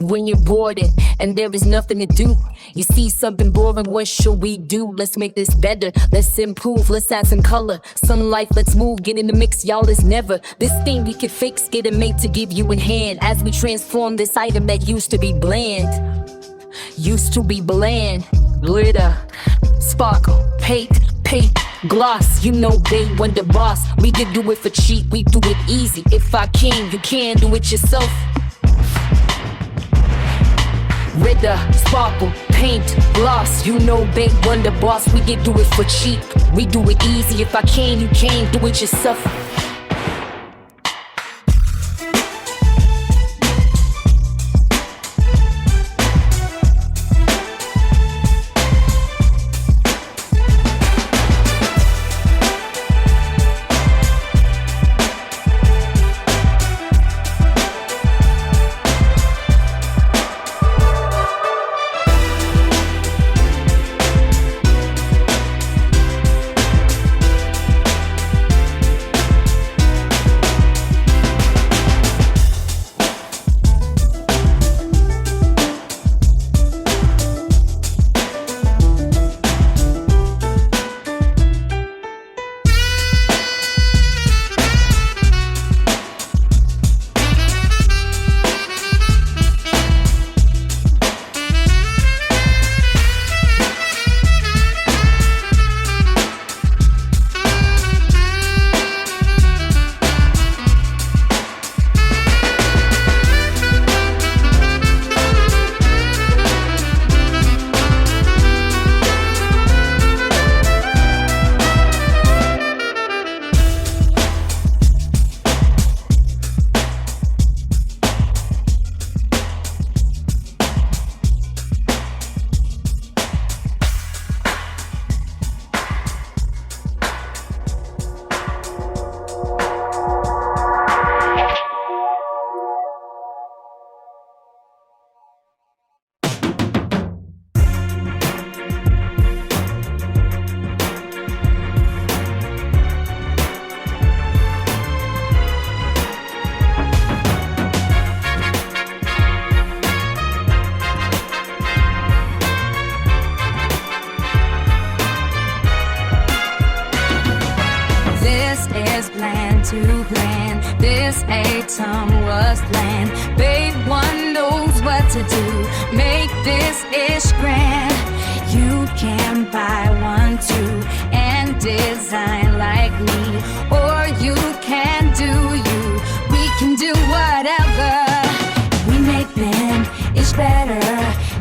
When you're bored and there is nothing to do, you see something boring, what should we do? Let's make this better, let's improve, let's add some color, some life, let's move, get in the mix, y'all, it's never this thing we can fix, get it made to give you in hand, as we transform this item that used to be bland. Glitter, sparkle, paint, gloss. You know they want the boss. We can do it for cheap, we do it easy. If I can, you can do it yourself. Glitter, sparkle, paint, gloss. You know they want the boss. We can do it for cheap, we do it easy. If I can, you can do it yourself. To grand, this atom was land. Babe, one knows what to do, make this ish grand. You can buy one too and design like me, or you can do you. We can do whatever. We make them ish better.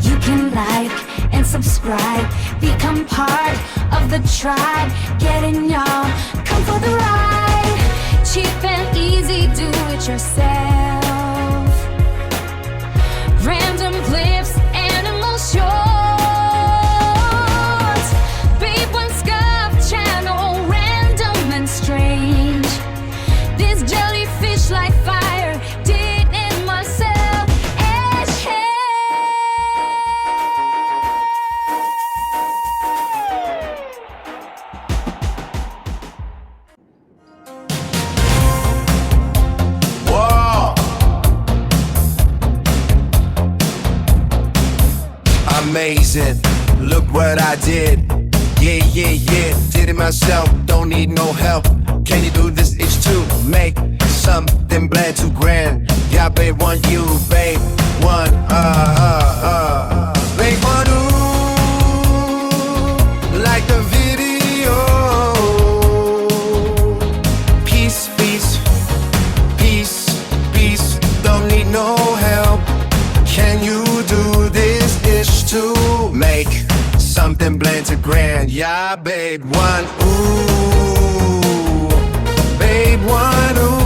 You can like and subscribe, become part of the tribe. Get in, y'all, come for the ride. Cheap and easy, do it yourself. Random clips, animal shorts. Babe, one scuff channel, random and strange. This jellyfish like fire, did it myself. Amazing, look what I did. Yeah, did it myself, don't need no help. Can you do this? It's to make something bland too grand. Yeah, babe, want you, babe, one, babe, one, ooh, like the video. Peace, don't need no help. Can you do this? Ish to make something bland to grand. Yeah, babe, one, ooh, babe, one, ooh.